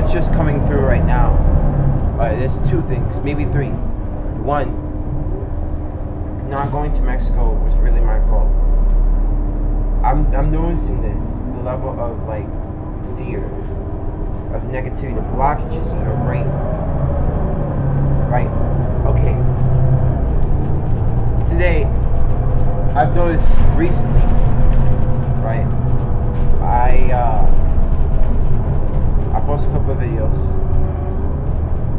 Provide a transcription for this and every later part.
What's just coming through right now? There's two things, maybe three. One, not going to Mexico was really my fault. I'm noticing this, the level of like fear, of negativity, the blockages in your brain. Right? Okay. Today, I've noticed recently, right? I posted a couple of videos.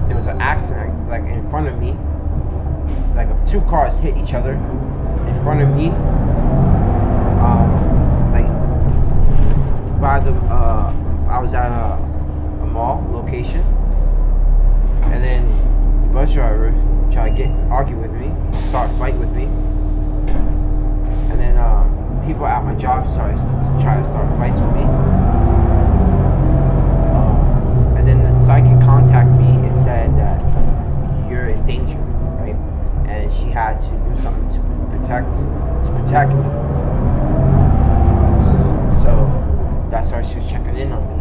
There was an accident like in front of me. Like two cars hit each other in front of me. Like by the I was at a mall location, and then the bus driver tried to argue with me, start a fight with me, and then people at my job started to try to start fights with me. And then the psychic contacted me and said that you're in danger, right? And she had to do something to protect me. So that's why she was checking in on me.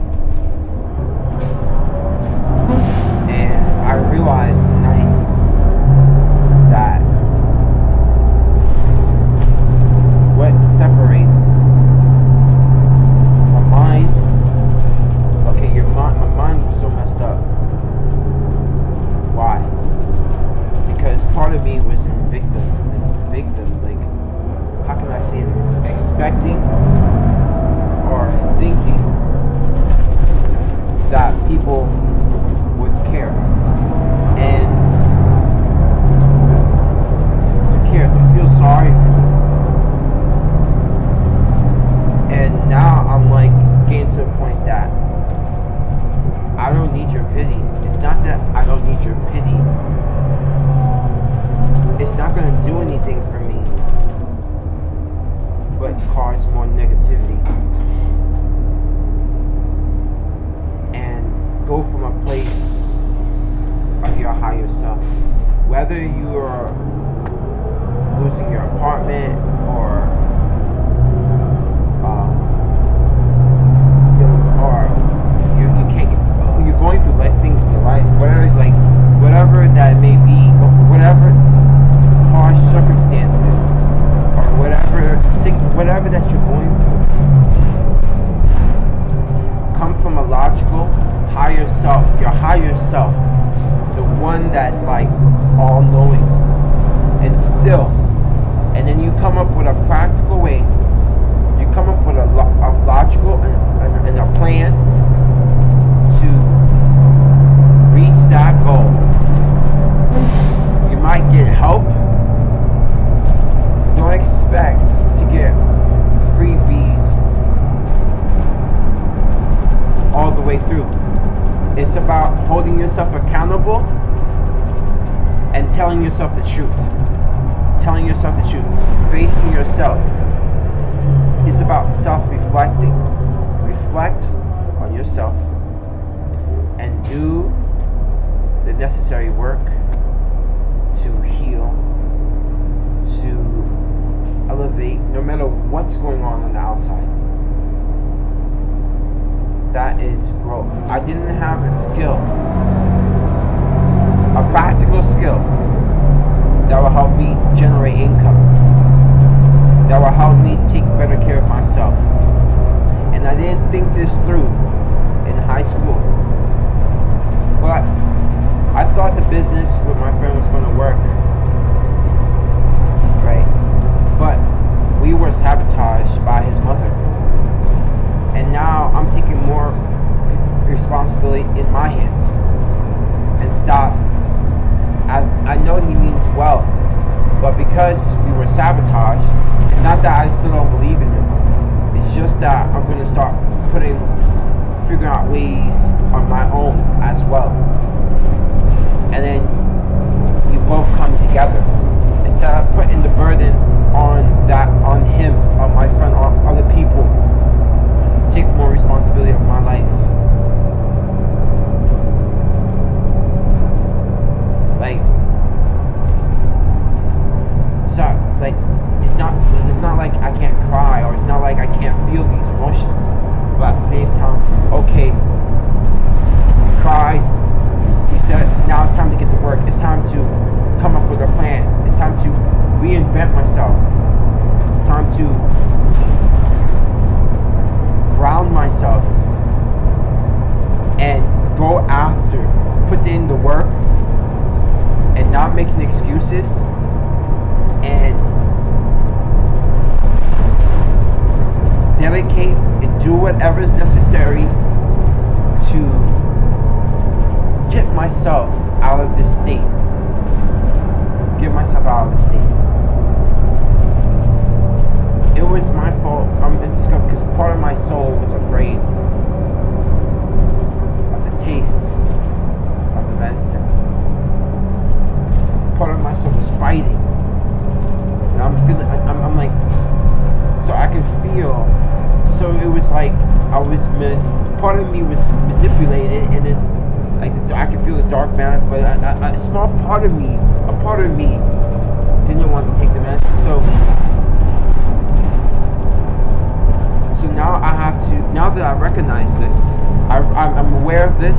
And I realized tonight that what separates my mind, okay, my mind was so messed up. Why? Because part of me was in victim, like, how can I say this? Expecting or thinking that people would care. And to care, to feel sorry for me. And now I'm like getting to the point that I don't need your pity. It's not that I don't need your pity. It's not going to do anything for me, but cause more negativity. And go from a place of your higher self. Whether you're losing your apartment or you can't get, you're going through things in your life, whatever that may be, whatever harsh circumstances or whatever that you're going through, come from a logical higher self, your higher self, the one that's like all knowing and still, and then you come up with a practical way, you come up with a logical and a plan to reach that goal. You might get help. Don't expect to get freebies all the way through. It's about holding yourself accountable and telling yourself the truth. Telling yourself the truth. Facing yourself. It's about self-reflecting. Reflect on yourself and do the necessary work to heal, to elevate, no matter what's going on the outside. That is growth. I didn't have a skill, a practical skill that will help me generate income, that will help me take better care of myself. And I didn't think this through in high school. But I thought the business with my friend was going to work, right? But we were sabotaged by his mother. And now I'm taking more responsibility in my hands and stop, as I know he means well, but because we were sabotaged, it's not that I still don't believe in him, it's just that I'm going to start figuring out ways on my own as well. And then we both come together instead of putting the burden on him, on my friend, on other people. Take more responsibility of my life. It's not like I can't cry, or it's not like I can't feel these emotions. But at the same time, okay, reinvent myself. It's time to ground myself and go after, put in the work and not making excuses, and dedicate and do whatever is necessary to get myself out of this state. Get myself out of this state. It was my fault. I'm discovered because part of my soul was afraid of the taste of the medicine. Part of my soul was fighting, and I'm feeling. I'm like, so I could feel. So it was like I was. Part of me was manipulated, and then like I could feel the dark matter. But a small part of me, didn't want to take the medicine. So now I have to. Now that I recognize this, I'm aware of this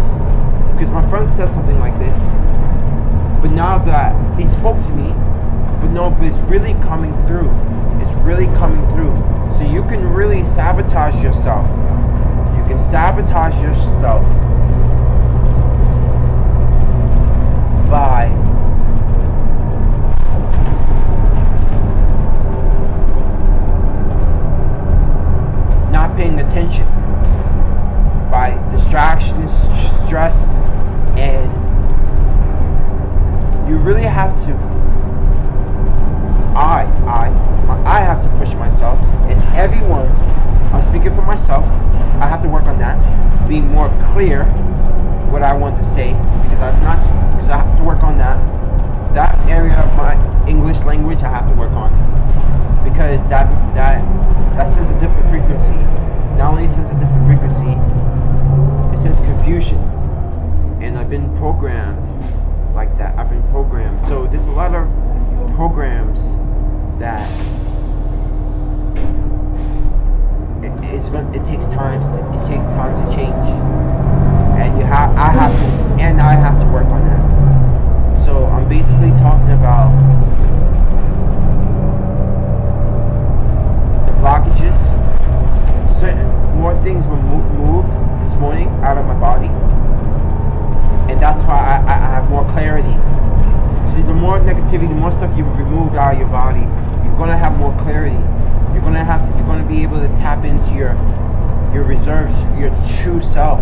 because my friend said something like this. But now that it spoke to me, but it's really coming through. It's really coming through. So you can really sabotage yourself. You can sabotage yourself by not paying attention, by distractions, stress, and you really have to. I have to push myself, and everyone. I'm speaking for myself. I have to work on that, being more clear what I want to say, because I have to work on that. That area of my English language, I have to work on, because that sends a different frequency. Not only sends a different frequency, it sends confusion, and I've been programmed like that. I've been programmed. So there's a lot of programs that it takes time. It takes time to change, and I have to work on that. So I'm basically talking about the blockages. Certain more things were moved this morning out of my body, and that's why I have more clarity. See, the more negativity, the more stuff you remove out of your body, you're gonna have more clarity. You're gonna be able to tap into your reserves, your true self.